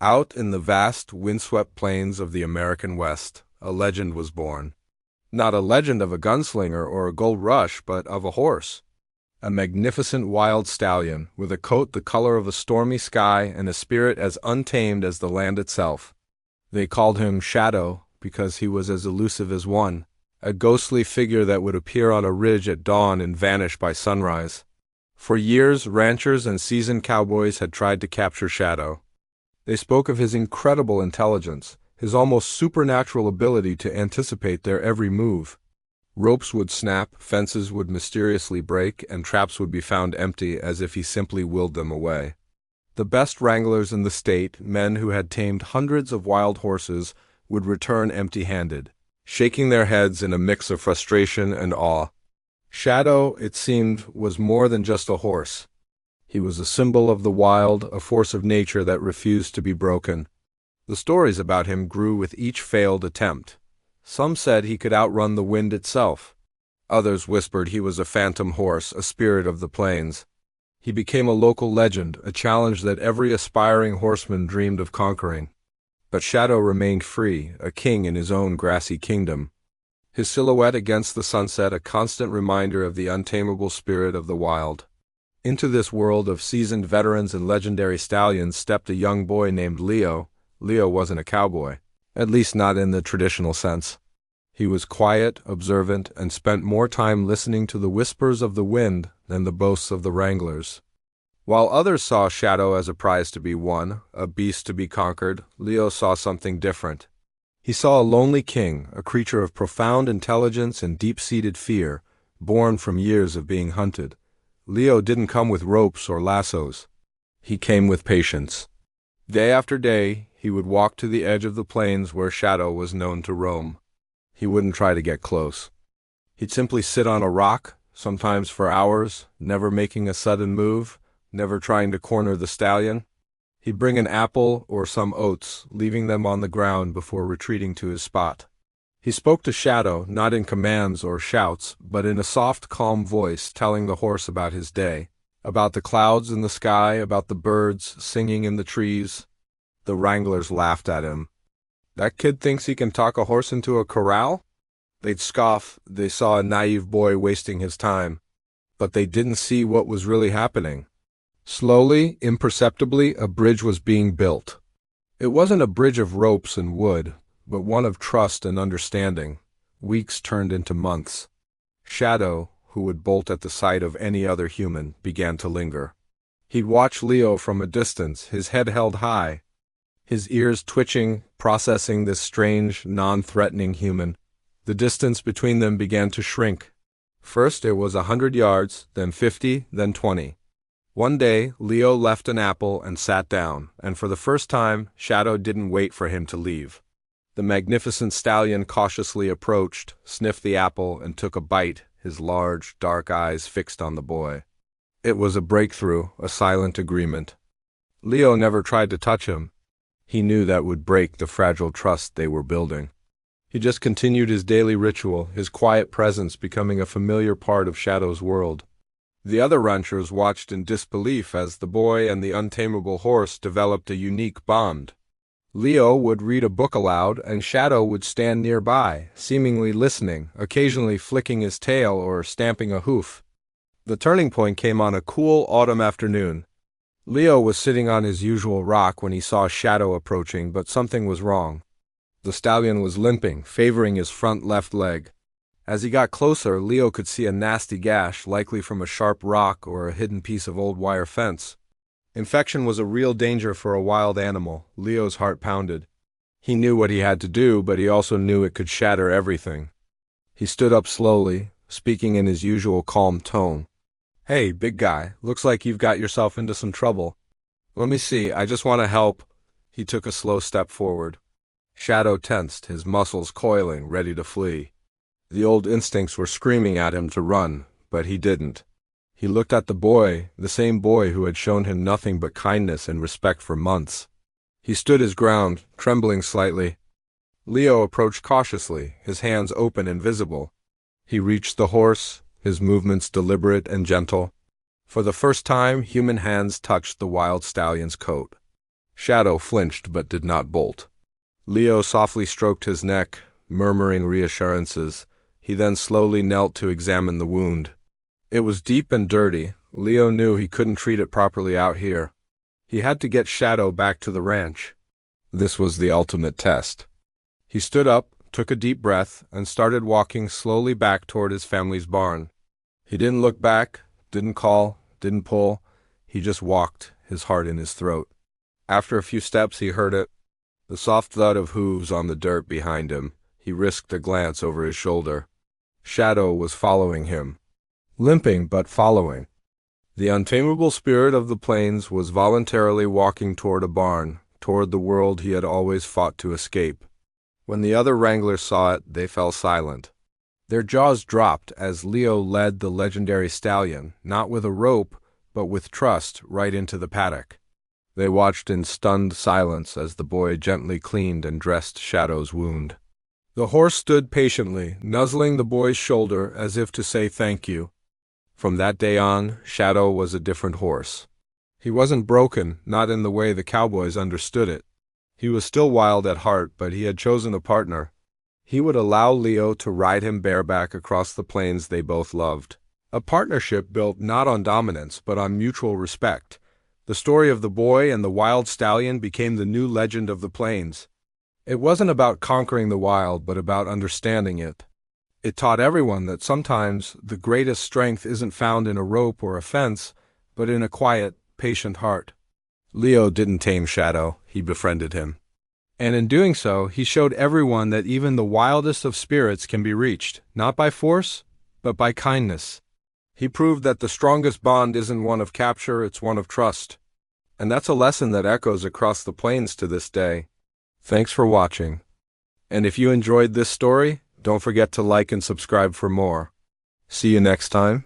Out in the vast, windswept plains of the American West, a legend was born. Not a legend of a gunslinger or a gold rush, but of a horse. A magnificent wild stallion, with a coat the color of a stormy sky and a spirit as untamed as the land itself. They called him Shadow because he was as elusive as one, a ghostly figure that would appear on a ridge at dawn and vanish by sunrise. For years, ranchers and seasoned cowboys had tried to capture Shadow. They spoke of his incredible intelligence, his almost supernatural ability to anticipate their every move. Ropes would snap, fences would mysteriously break, and traps would be found empty as if he simply willed them away. The best wranglers in the state, men who had tamed hundreds of wild horses, would return empty-handed, shaking their heads in a mix of frustration and awe. Shadow, it seemed, was more than just a horse. He was a symbol of the wild, a force of nature that refused to be broken. The stories about him grew with each failed attempt. Some said he could outrun the wind itself. Others whispered he was a phantom horse, a spirit of the plains. He became a local legend, a challenge that every aspiring horseman dreamed of conquering. But Shadow remained free, a king in his own grassy kingdom. His silhouette against the sunset a constant reminder of the untamable spirit of the wild. Into this world of seasoned veterans and legendary stallions stepped a young boy named Leo. Leo wasn't a cowboy, at least not in the traditional sense. He was quiet, observant, and spent more time listening to the whispers of the wind than the boasts of the wranglers. While others saw Shadow as a prize to be won, a beast to be conquered, Leo saw something different. He saw a lonely king, a creature of profound intelligence and deep-seated fear, born from years of being hunted. Leo didn't come with ropes or lassos. He came with patience. Day after day, he would walk to the edge of the plains where Shadow was known to roam. He wouldn't try to get close. He'd simply sit on a rock, sometimes for hours, never making a sudden move, never trying to corner the stallion. He'd bring an apple or some oats, leaving them on the ground before retreating to his spot. He spoke to Shadow, not in commands or shouts, but in a soft, calm voice, telling the horse about his day, about the clouds in the sky, about the birds singing in the trees. The wranglers laughed at him. "That kid thinks he can talk a horse into a corral?" They'd scoff. They saw a naive boy wasting his time. But they didn't see what was really happening. Slowly, imperceptibly, a bridge was being built. It wasn't a bridge of ropes and wood, but one of trust and understanding. Weeks turned into months. Shadow, who would bolt at the sight of any other human, began to linger. He'd watch Leo from a distance, his head held high, his ears twitching, processing this strange, non-threatening human. The distance between them began to shrink. First it was 100 yards, then 50, then 20. One day, Leo left an apple and sat down, and for the first time, Shadow didn't wait for him to leave. The magnificent stallion cautiously approached, sniffed the apple, and took a bite, his large, dark eyes fixed on the boy. It was a breakthrough, a silent agreement. Leo never tried to touch him. He knew that would break the fragile trust they were building. He just continued his daily ritual, his quiet presence becoming a familiar part of Shadow's world. The other ranchers watched in disbelief as the boy and the untamable horse developed a unique bond. Leo would read a book aloud, and Shadow would stand nearby, seemingly listening, occasionally flicking his tail or stamping a hoof. The turning point came on a cool autumn afternoon. Leo was sitting on his usual rock when he saw Shadow approaching, but something was wrong. The stallion was limping, favoring his front left leg. As he got closer, Leo could see a nasty gash, likely from a sharp rock or a hidden piece of old wire fence. Infection was a real danger for a wild animal. Leo's heart pounded. He knew what he had to do, but he also knew it could shatter everything. He stood up slowly, speaking in his usual calm tone. "Hey, big guy, looks like you've got yourself into some trouble. Let me see, I just want to help." He took a slow step forward. Shadow tensed, his muscles coiling, ready to flee. The old instincts were screaming at him to run, but he didn't. He looked at the boy, the same boy who had shown him nothing but kindness and respect for months. He stood his ground, trembling slightly. Leo approached cautiously, his hands open and visible. He reached the horse, his movements deliberate and gentle. For the first time, human hands touched the wild stallion's coat. Shadow flinched but did not bolt. Leo softly stroked his neck, murmuring reassurances. He then slowly knelt to examine the wound. It was deep and dirty. Leo knew he couldn't treat it properly out here. He had to get Shadow back to the ranch. This was the ultimate test. He stood up, took a deep breath, and started walking slowly back toward his family's barn. He didn't look back, didn't call, didn't pull. He just walked, his heart in his throat. After a few steps he heard it, the soft thud of hooves on the dirt behind him. He risked a glance over his shoulder. Shadow was following him. Limping but following. The untamable spirit of the plains was voluntarily walking toward a barn, toward the world he had always fought to escape. When the other wranglers saw it, they fell silent. Their jaws dropped as Leo led the legendary stallion, not with a rope, but with trust, right into the paddock. They watched in stunned silence as the boy gently cleaned and dressed Shadow's wound. The horse stood patiently, nuzzling the boy's shoulder as if to say thank you. From that day on, Shadow was a different horse. He wasn't broken, not in the way the cowboys understood it. He was still wild at heart, but he had chosen a partner. He would allow Leo to ride him bareback across the plains they both loved. A partnership built not on dominance, but on mutual respect. The story of the boy and the wild stallion became the new legend of the plains. It wasn't about conquering the wild, but about understanding it. It taught everyone that sometimes the greatest strength isn't found in a rope or a fence, but in a quiet, patient heart. Leo didn't tame Shadow, he befriended him. And in doing so, he showed everyone that even the wildest of spirits can be reached, not by force, but by kindness. He proved that the strongest bond isn't one of capture, it's one of trust. And that's a lesson that echoes across the plains to this day. Thanks for watching. And if you enjoyed this story, don't forget to like and subscribe for more. See you next time.